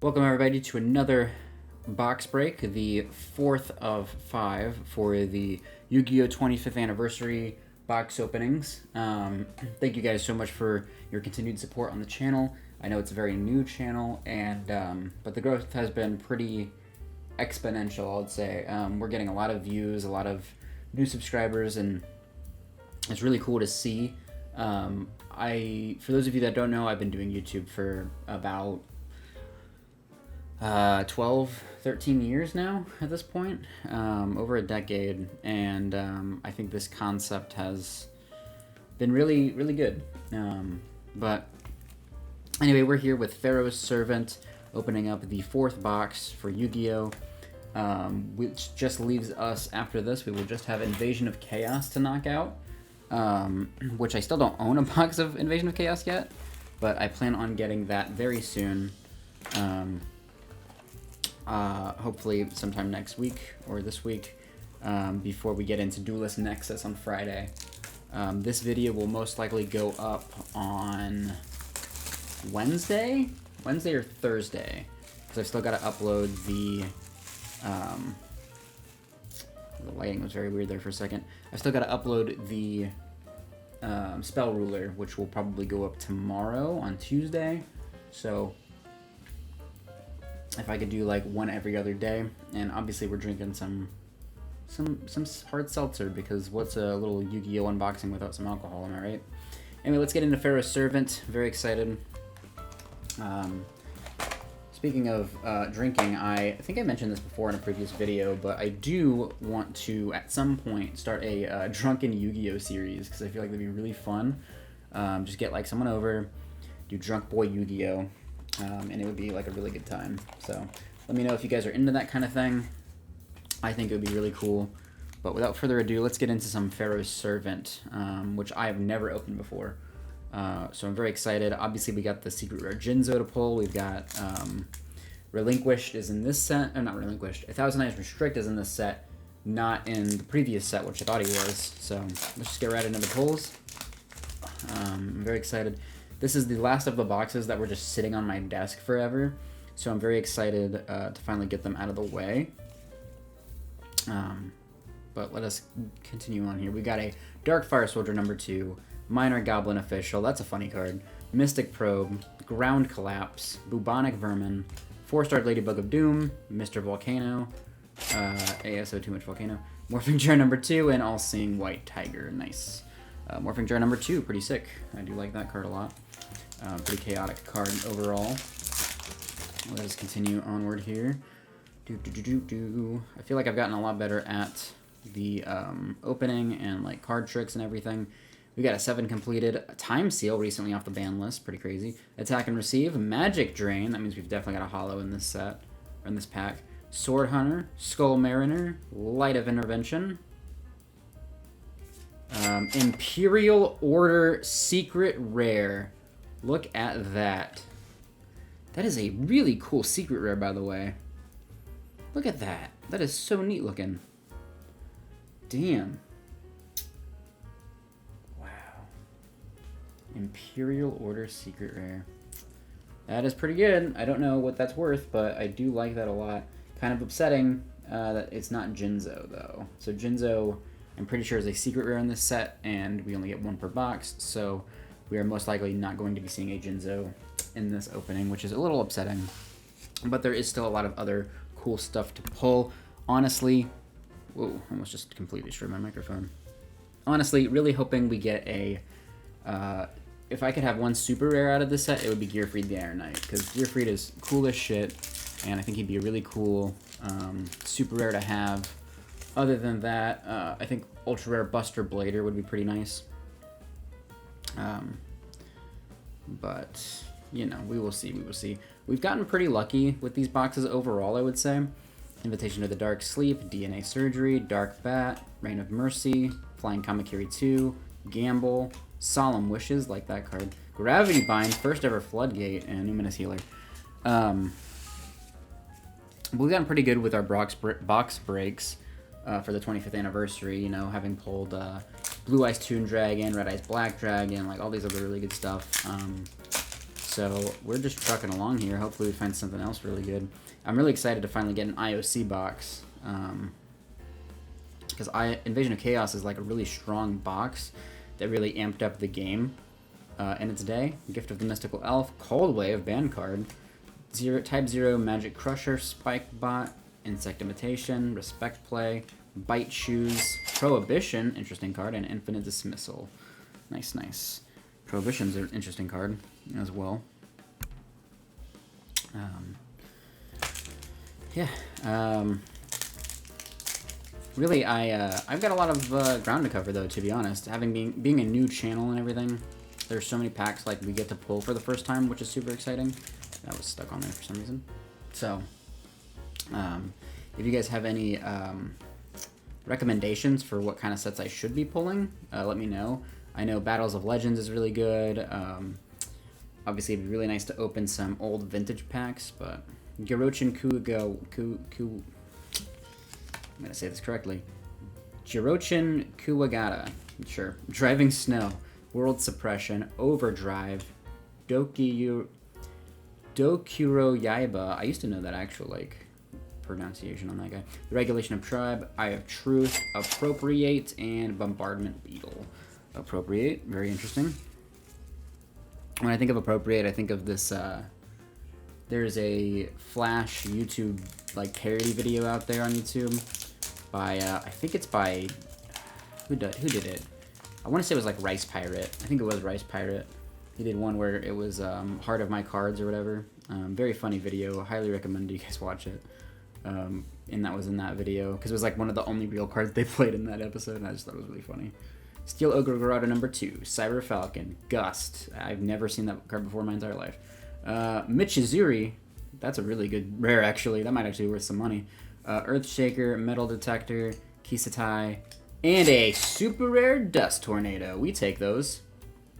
Welcome everybody to another box break, the fourth of 5 for the Yu-Gi-Oh! 25th anniversary box openings. Thank you guys so much for your continued support on the channel. I know it's a very new channel, and but the growth has been pretty exponential, I'd say. We're getting a lot of views, a lot of new subscribers, and it's really cool to see. For those of you that don't know, I've been doing YouTube for about 12, 13 years now at this point, over a decade, and I think this concept has been really, really good. But anyway, we're here with Pharaoh's Servant, opening up the fourth box for Yu-Gi-Oh! Which just leaves us, after this, we will just have Invasion of Chaos to knock out, which I still don't own a box of Invasion of Chaos yet, but I plan on getting that very soon. Hopefully sometime next week or this week, before we get into Duelist Nexus on Friday. This video will most likely go up on Wednesday or Thursday, because I've still got to upload the lighting was very weird there for a second. I've still got to upload the Spell Ruler, which will probably go up tomorrow on Tuesday. So if I could do like one every other day, and obviously we're drinking some hard seltzer, because what's a little Yu-Gi-Oh! Unboxing without some alcohol, am I right? Anyway, let's get into Pharaoh's Servant. Very excited. Speaking of drinking, I think I mentioned this before in a previous video, but I do want to, at some point, start a drunken Yu-Gi-Oh! Series, because I feel like that'd be really fun. Just get like someone over, do Drunk Boy Yu-Gi-Oh! And it would be like a really good time. So let me know if you guys are into that kind of thing. I think it would be really cool. But without further ado, let's get into some Pharaoh's Servant, which I have never opened before. So I'm very excited. Obviously, we got the Secret Rare Jinzo to pull. We've got Relinquished is in this set. Not Relinquished. 1,000 Eyes Restrict is in this set, not in the previous set, which I thought he was. So let's just get right into the pulls. I'm very excited. This is the last of the boxes that were just sitting on my desk forever, so I'm very excited to finally get them out of the way. But let us continue on here. We got a Dark Fire Soldier number 2, Minor Goblin Official, that's a funny card, Mystic Probe, Ground Collapse, Bubonic Vermin, 4-star Ladybug of Doom, Mr. Volcano, ASO Too Much Volcano, Morphing Jar number 2, and All-Seeing White Tiger. Nice. Morphing Jar number 2, pretty sick. I do like that card a lot. Pretty chaotic card overall. Let us continue onward here. I feel like I've gotten a lot better at the opening and like card tricks and everything. We got a 7 completed. A Time Seal recently off the ban list. Pretty crazy. Attack and Receive. Magic Drain. That means we've definitely got a holo in this set, or in this pack. Sword Hunter. Skull Mariner. Light of Intervention. Imperial Order Secret Rare. Look at that. That is a really cool secret rare, by the way. Look at that. That is so neat looking. Damn. Wow. Imperial Order Secret Rare. That is pretty good. I don't know what that's worth, but I do like that a lot. Kind of upsetting that it's not Jinzo, though. So Jinzo, I'm pretty sure, is a secret rare in this set, and we only get 1 per box, so we are most likely not going to be seeing a Jinzo in this opening, which is a little upsetting. But there is still a lot of other cool stuff to pull. Honestly, whoa, almost just completely destroyed my microphone. Honestly, really hoping we get a, if I could have one super rare out of this set, it would be Gearfried the Iron Knight, because Gearfried is cool as shit, and I think he'd be a really cool super rare to have. Other than that, I think Ultra Rare Buster Blader would be pretty nice. But, you know, we will see, we will see. We've gotten pretty lucky with these boxes overall, I would say. Invitation to the Dark Sleep, DNA Surgery, Dark Bat, Reign of Mercy, Flying Kamakiri 2, Gamble, Solemn Wishes, like that card, Gravity Bind, first ever Floodgate, and Numinous Healer. We've gotten pretty good with our box breaks for the 25th anniversary, you know, having pulled Blue Eyes Toon Dragon, Red Eyes Black Dragon, like all these other really good stuff. So we're just trucking along here. Hopefully we find something else really good. I'm really excited to finally get an IOC box. Because Invasion of Chaos is like a really strong box that really amped up the game in its day. Gift of the Mystical Elf, Cold Wave, banned card, Type 0, Magic Crusher, Spike Bot, Insect Imitation, Respect Play, Bite Shoes, Prohibition, interesting card, and Infinite Dismissal. Nice, nice. Prohibition's an interesting card as well. Really, I've got a lot of ground to cover, though, to be honest. Being a new channel and everything, there's so many packs like we get to pull for the first time, which is super exciting. That was stuck on there for some reason. So, if you guys have any recommendations for what kind of sets I should be pulling, let me know. I know Battles of Legends is really good. Obviously, it'd be really nice to open some old vintage packs, but Girochin I'm gonna say this correctly. Girochin Kuwagata. Sure. Driving Snow. World Suppression. Overdrive. Dokuro Yaiba. I used to know that actual, like, pronunciation on that guy. The Regulation of Tribe. Eye of Truth. Appropriate. And Bombardment Beetle. Appropriate. Very interesting. When I think of Appropriate, I think of this, there's a Flash YouTube, like, parody video out there on YouTube by, I think it's by, who did it? I want to say it was, like, Rice Pirate. I think it was Rice Pirate. He did one where it was, Heart of My Cards or whatever. Very funny video. Highly recommend you guys watch it. And that was in that video, because it was, like, one of the only real cards they played in that episode, and I just thought it was really funny. Steel Ogre Garada #2, Cyber Falcon, Gust. I've never seen that card before in my entire life. Michizuri, that's a really good rare, actually. That might actually be worth some money. Earthshaker, Metal Detector, Kisatai, and a super rare Dust Tornado. We take those.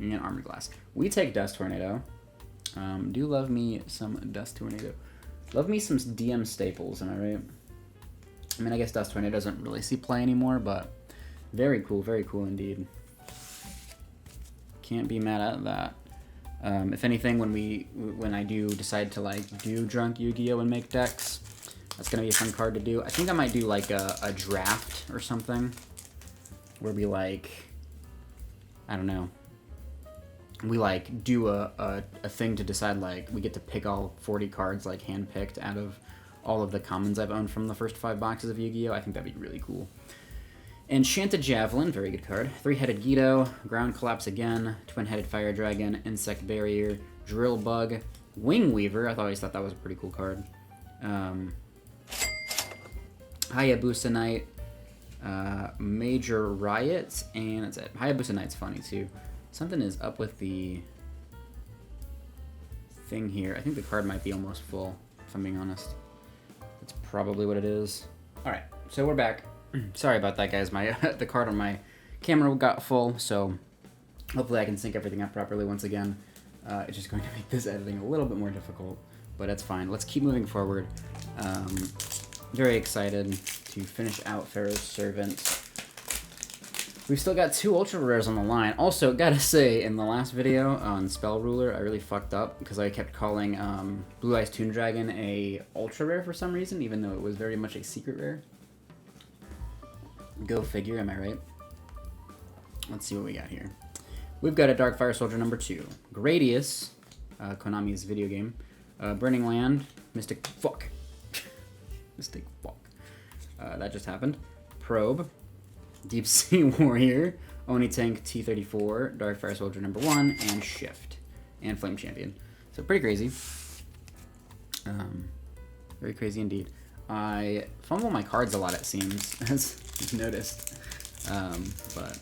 And Armor Glass. We take Dust Tornado. Do love me some Dust Tornado. Love me some DM staples, am I right? I mean, I guess Dust Tornado doesn't really see play anymore, but very cool indeed. Can't be mad at that. If anything, when I do decide to, like, do Drunk Yu-Gi-Oh! And make decks, that's gonna be a fun card to do. I think I might do, like, a draft or something, where we, like, I don't know, we, like, do a thing to decide, like, we get to pick all 40 cards, like, hand-picked out of all of the commons I've owned from the first 5 boxes of Yu-Gi-Oh! I think that'd be really cool. Enchanted Javelin, very good card. Three-Headed Guido, Ground Collapse again, Twin-Headed Fire Dragon, Insect Barrier, Drill Bug, Wing Weaver. I always thought that was a pretty cool card. Hayabusa Knight, Major Riot, and that's it. Hayabusa Knight's funny too. Something is up with the thing here. I think the card might be almost full, if I'm being honest. That's probably what it is. Alright, so we're back. Sorry about that, guys. The card on my camera got full, so hopefully I can sync everything up properly once again. It's just going to make this editing a little bit more difficult, but that's fine. Let's keep moving forward. Very excited to finish out Pharaoh's Servant. We've still got 2 Ultra Rares on the line. Also, gotta say, in the last video on Spell Ruler, I really fucked up because I kept calling Blue Eyes Toon Dragon a Ultra Rare for some reason, even though it was very much a secret rare. Go figure, am I right? Let's see what we got here. We've got a Dark Fire Soldier #2. Gradius, Konami's video game. Burning Land, Mystic Fuck. Mystic Fuck. That just happened. Probe, Deep Sea Warrior, Oni Tank T-34, Dark Fire Soldier #1, and Shift. And Flame Champion. So pretty crazy. Very crazy indeed. I fumble my cards a lot, it seems, as you've noticed. But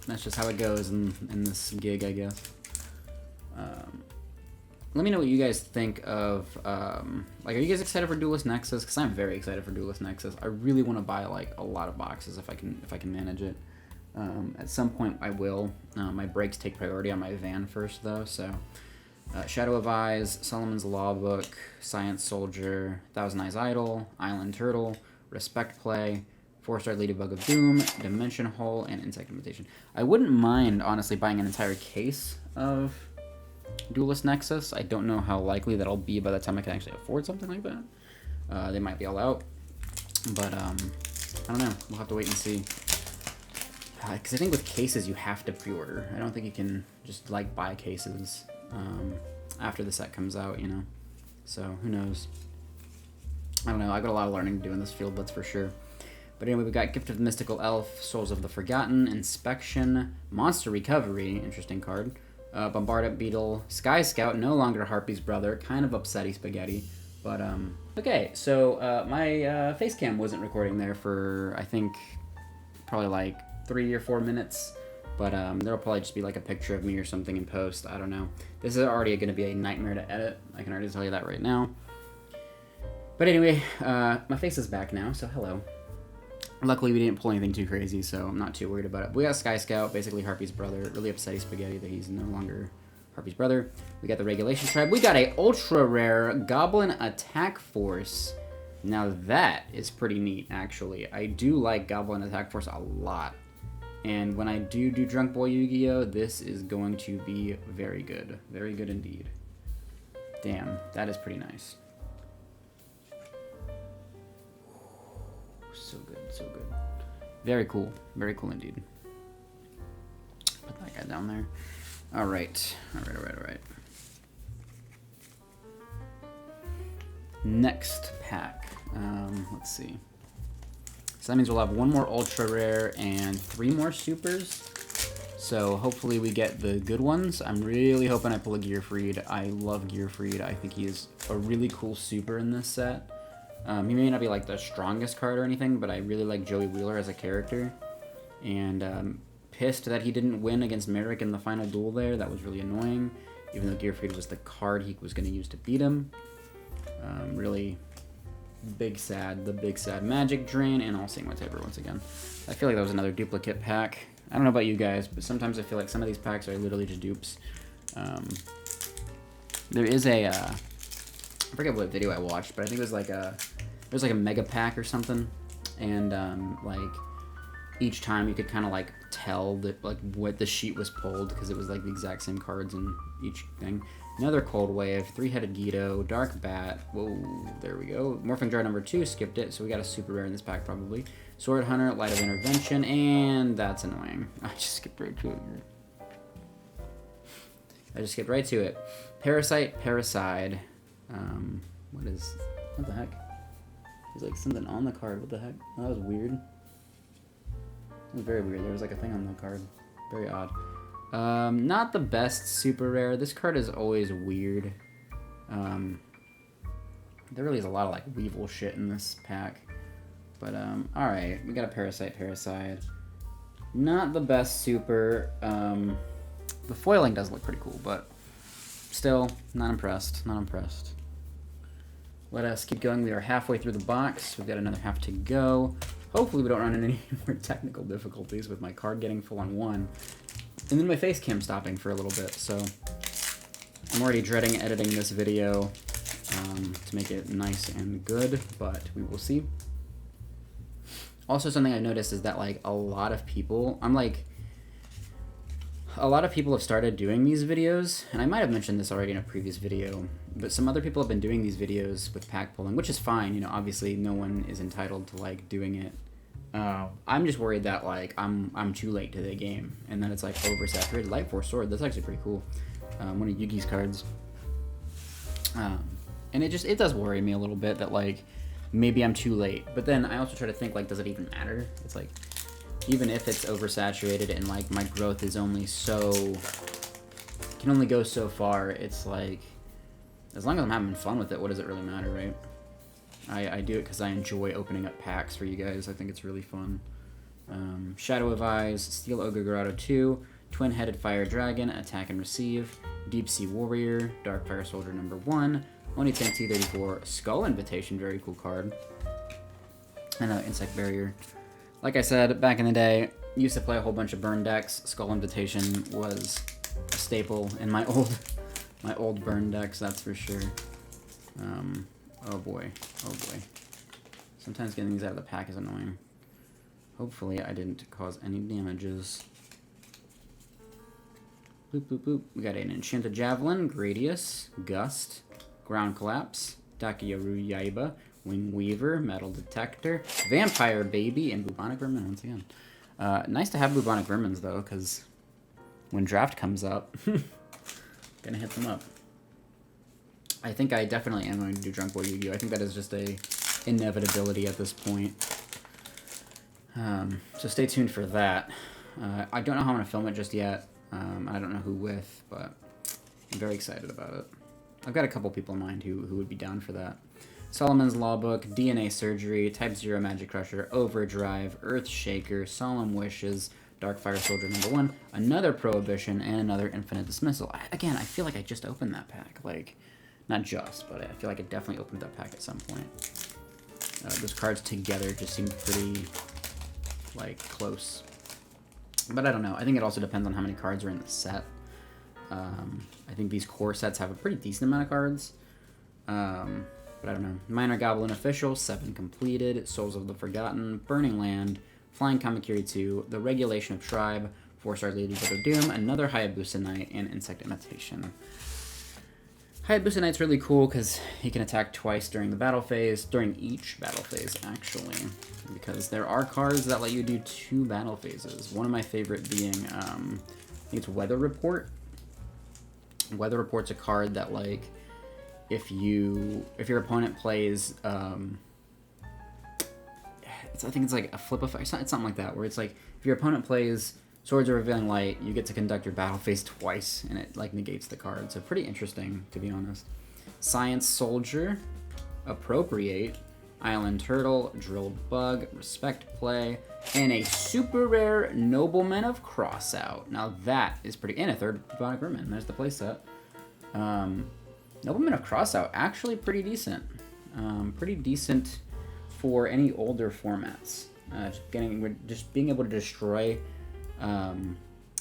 that's just how it goes in this gig, I guess. Let me know what you guys think of, like, are you guys excited for Duelist Nexus? Because I'm very excited for Duelist Nexus. I really want to buy, like, a lot of boxes if I can manage it. At some point I will. My breaks take priority on my van first, though, so... Shadow of Eyes, Solomon's Law Book, Science Soldier, Thousand Eyes Idol, Island Turtle, Respect Play, 4-star Ladybug of Doom, Dimension Hole, and Insect Imitation. I wouldn't mind, honestly, buying an entire case of Duelist Nexus. I don't know how likely that'll be by the time I can actually afford something like that. They might be all out. But, I don't know. We'll have to wait and see. Because I think with cases, you have to pre-order. I don't think you can just, like, buy cases after the set comes out, you know? So, who knows? I don't know. I got a lot of learning to do in this field, that's for sure. But anyway, we've got Gift of the Mystical Elf, Souls of the Forgotten, Inspection, Monster Recovery, interesting card, Bombarded Beetle, Sky Scout, no longer Harpy's brother, kind of upsetty spaghetti, but, okay, so, my, face cam wasn't recording there for, I think, probably like 3 or 4 minutes, but, there'll probably just be like a picture of me or something in post, I don't know. This is already going to be a nightmare to edit, I can already tell you that right now. But anyway, my face is back now, so hello. Luckily, we didn't pull anything too crazy, so I'm not too worried about it. We got Sky Scout, basically Harpy's brother. Really upsetting spaghetti that he's no longer Harpy's brother. We got the Regulation Tribe. We got a ultra rare Goblin Attack Force. Now that is pretty neat, actually. I do like Goblin Attack Force a lot. And when I do Drunk Boy Yu-Gi-Oh!, this is going to be very good. Very good indeed. Damn, that is pretty nice. So good, so good. Very cool indeed. Put that guy down there. Alright, alright. Next pack. Let's see. So that means we'll have 1 more ultra rare and 3 more supers. So hopefully we get the good ones. I'm really hoping I pull a Gearfried. I love Gearfried. I think he is a really cool super in this set. He may not be like the strongest card or anything, but I really like Joey Wheeler as a character. And pissed that he didn't win against Merrick in the final duel there. That was really annoying, even though Gearfried was the card he was going to use to beat him. Really big sad, the big sad Magic Drain, and All Seeing White once again. I feel like that was another duplicate pack. I don't know about you guys, but sometimes I feel like some of these packs are literally just dupes. There is a... I forget what video I watched, but I think it was like a mega pack or something, and like each time you could kind of like tell that like what the sheet was pulled because it was like the exact same cards in each thing. Another Cold Wave, 3-headed Guido, Dark Bat. Whoa, there we go. Morphing Jar number 2, skipped it, so we got a super rare in this pack probably. Sword Hunter, Light of Intervention, and that's annoying. I just skipped right to it. Parasite, Parasite. What the heck? There's like something on the card. What the heck? Oh, that was weird. It was very weird. There was like a thing on the card. Very odd. Not the best super rare. This card is always weird. There really is a lot of like Weevil shit in this pack. But, alright. We got a Parasite. Not the best super. The foiling does look pretty cool, but still, not impressed. Let us keep going. We are halfway through the box. We've got another half to go. Hopefully we don't run into any more technical difficulties with my card getting full on 1. And then my face cam stopping for a little bit, so I'm already dreading editing this video to make it nice and good, but we will see. Also, something I noticed is that, like, a lot of people have started doing these videos, and I might have mentioned this already in a previous video, but some other people have been doing these videos with pack pulling, which is fine, you know, obviously no one is entitled to, like, doing it. I'm just worried that, like, I'm too late to the game, and then it's, like, oversaturated. Light Force Sword, that's actually pretty cool. One of Yugi's cards. And it does worry me a little bit that, like, maybe I'm too late, but then I also try to think, like, does it even matter? It's like, even if it's oversaturated and like my growth is only can only go so far, it's like, as long as I'm having fun with it, what does it really matter, right? I do it because I enjoy opening up packs for you guys. I think it's really fun. Shadow of Eyes, Steel Ogre Grotto 2, Twin-Headed Fire Dragon, Attack and Receive, Deep Sea Warrior, Dark Fire Soldier number 1, Oni-Ten T34, Skull Invitation, very cool card, and Insect Barrier. Like I said, back in the day, used to play a whole bunch of burn decks. Skull Invitation was a staple in my old burn decks, that's for sure. Oh boy. Sometimes getting these out of the pack is annoying. Hopefully I didn't cause any damages. Boop, boop, boop. We got an Enchanted Javelin, Gradius, Gust, Ground Collapse, Dakiyoru Yaiba, Wing Weaver, Metal Detector, Vampire Baby, and Bubonic Vermin once again. Nice to have Bubonic Vermins, though, because when draft comes up, gonna hit them up. I think I definitely am going to do Drunk Boy Yu-Gi-Oh! I think that is just a inevitability at this point. So stay tuned for that. I don't know how I'm going to film it just yet. I don't know who with, but I'm very excited about it. I've got a couple people in mind who would be down for that. Solomon's Lawbook, DNA Surgery, Type 0 Magic Crusher, Overdrive, Earth Shaker, Solemn Wishes, Darkfire Soldier #1, another Prohibition, and another Infinite Dismissal. Again, I feel like I just opened that pack. Like, not just, but I feel like I definitely opened that pack at some point. Those cards together just seem pretty, like, close. But I don't know. I think it also depends on how many cards are in the set. I think these core sets have a pretty decent amount of cards. But I don't know. Minor Goblin Official, 7 completed. Souls of the Forgotten, Burning Land, Flying Kamakiri 2, The Regulation of Tribe, 4-star Lady of Doom, another Hayabusa Knight, and Insect Imitation. Hayabusa Knight's really cool because he can attack twice during the battle phase, during each battle phase, actually. Because there are cards that let you do 2 battle phases. One of my favorite being, I think it's Weather Report. Weather Report's a card that, like, if your opponent plays, I think it's like a flip effect, it's something like that, where it's like, if your opponent plays Swords of Revealing Light, you get to conduct your battle phase twice, and it, like, negates the card. So pretty interesting, to be honest. Science Soldier, Appropriate, Island Turtle, Drilled Bug, Respect Play, and a super rare Nobleman of Crossout. Now that is pretty, and a third Bubonic Vermin. There's the playset. Nobleman of Crossout, actually pretty decent. Pretty decent for any older formats. Just being able to destroy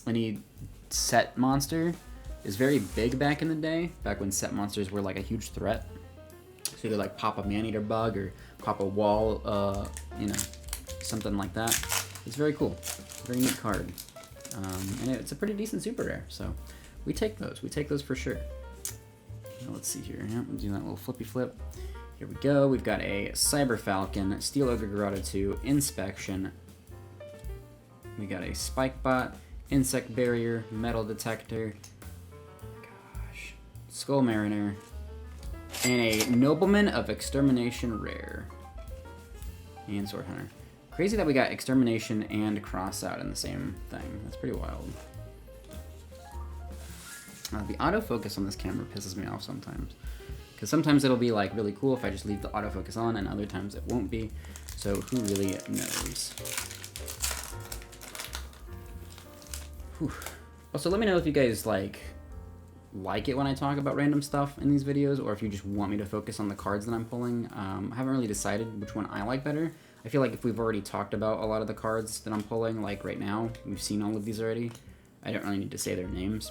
any set monster is very big back in the day, back when set monsters were like a huge threat. So you could like pop a man-eater bug or pop a wall, you know, something like that. It's very cool. Very neat card. And it's a pretty decent super rare, so we take those. We take those for sure. Now, let's see here. Yeah, we'll do that little flippy flip. Here we go. We've got a Cyber Falcon, Steel Ogre Grotto 2, Inspection. We got a Spike Bot, Insect Barrier, Metal Detector, gosh, Skull Mariner, and a Nobleman of Extermination rare. And Sword Hunter. Crazy that we got Extermination and Crossout in the same thing. That's pretty wild. The autofocus on this camera pisses me off sometimes. Because sometimes it'll be like really cool if I just leave the autofocus on, and other times it won't be. So who really knows? Whew. Also, let me know if you guys like it when I talk about random stuff in these videos, or if you just want me to focus on the cards that I'm pulling. I haven't really decided which one I like better. I feel like if we've already talked about a lot of the cards that I'm pulling, like right now, we've seen all of these already, I don't really need to say their names.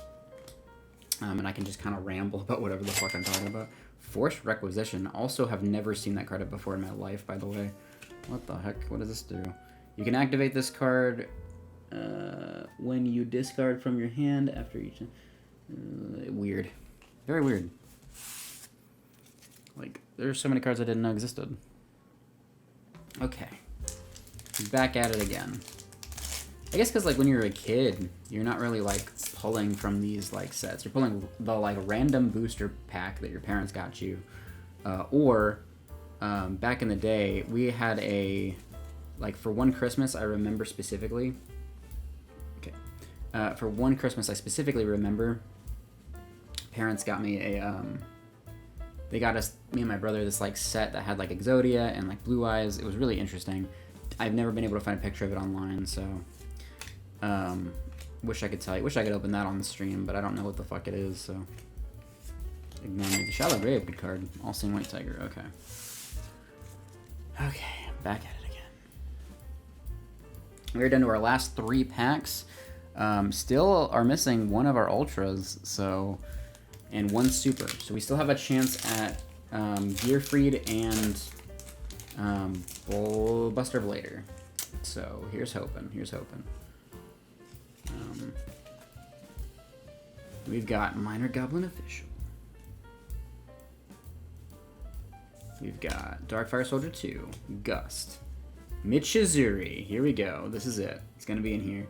And I can just kind of ramble about whatever the fuck I'm talking about. Forced Requisition. Also have never seen that card before in my life, by the way. What the heck? What does this do? You can activate this card when you discard from your hand after each... weird. Very weird. Like, there's so many cards I didn't know existed. Okay. Back at it again. I guess because, like, when you're a kid, you're not really, like, pulling from these, like, sets. You're pulling the, like, random booster pack that your parents got you. Or, back in the day, we had a, like, for one Christmas, I remember specifically. Okay. For one Christmas, I specifically remember parents got me a, they got us, me and my brother, this, like, set that had, like, Exodia and, like, Blue Eyes. It was really interesting. I've never been able to find a picture of it online, so... wish I could tell you. Wish I could open that on the stream, but I don't know what the fuck it is, so... Ignore me. The Shallow Grave, good card. All-Seeing White Tiger, okay. Okay, back at it again. We're down to our last 3 packs. Still are missing one of our Ultras, so... And 1 Super. So we still have a chance at Gearfried and Buster Blader. So here's hoping. Here's hoping. We've got Minor Goblin Official. We've got Darkfire Soldier 2, Gust, Michizuri, here we go, this is it, it's gonna be in here.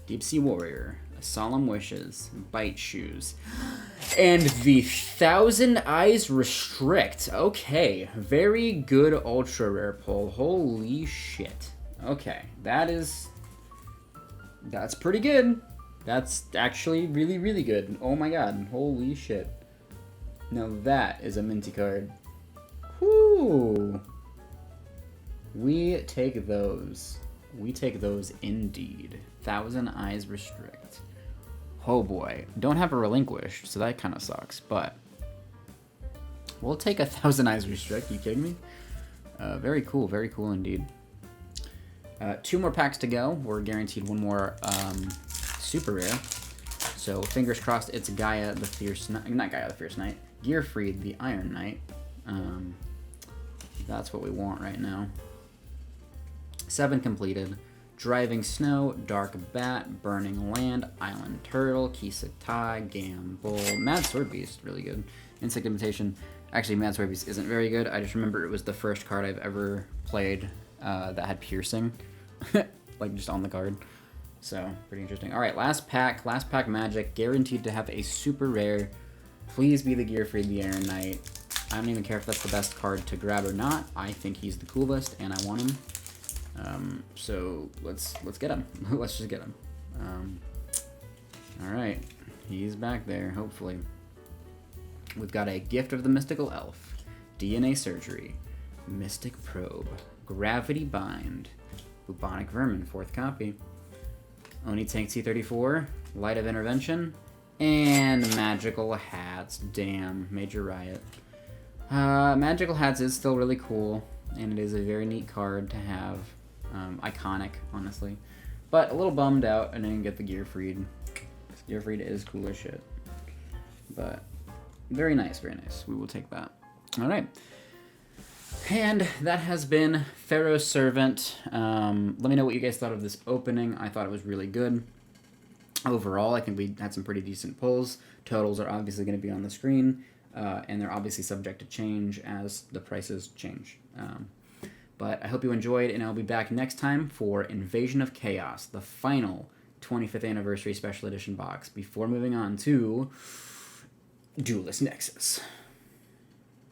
Deep Sea Warrior, Solemn Wishes, Bite Shoes, and the Thousand Eyes Restrict. Okay, very good ultra rare pull, holy shit. Okay, that's pretty good. That's actually really, really good. Oh my god, holy shit. Now that is a minty card. Whoo! We take those. We take those indeed. Thousand Eyes Restrict. Oh boy. Don't have a Relinquish, so that kind of sucks, but we'll take a Thousand Eyes Restrict. You kidding me? Very cool indeed. 2 more packs to go. We're guaranteed 1 more super rare. So fingers crossed it's Gaia the Fierce Knight. Not Gaia the Fierce Knight. Gearfried the Iron Knight. That's what we want right now. 7 completed. Driving Snow, Dark Bat, Burning Land, Island Turtle, Kisatai, Gamble, Mad Sword Beast, really good. Insect Imitation. Actually, Mad Sword Beast isn't very good. I just remember it was the first card I've ever played that had piercing, like just on the card. So, pretty interesting. All right, last pack magic, guaranteed to have a super rare. Please be the Gearfried the Iron Knight. I don't even care if that's the best card to grab or not. I think he's the coolest, and I want him. So let's get him. Let's just get him. All right, he's back there. Hopefully, we've got a Gift of the Mystical Elf, DNA Surgery, Mystic Probe, Gravity Bind, Bubonic Vermin, 4th copy, Oni Tank T34, Light of Intervention, and Magical Hats. Damn, Major Riot. Magical Hats is still really cool, and it is a very neat card to have. Iconic, honestly. But a little bummed out I didn't get the Gearfried. Gearfried is cool as shit. But very nice, very nice. We will take that. Alright. And that has been Pharaoh's Servant. Let me know what you guys thought of this opening. I thought it was really good. Overall, I think we had some pretty decent pulls. Totals are obviously going to be on the screen. And they're obviously subject to change as the prices change. But I hope you enjoyed, and I'll be back next time for Invasion of Chaos, the final 25th Anniversary Special Edition box, before moving on to Duelist Nexus.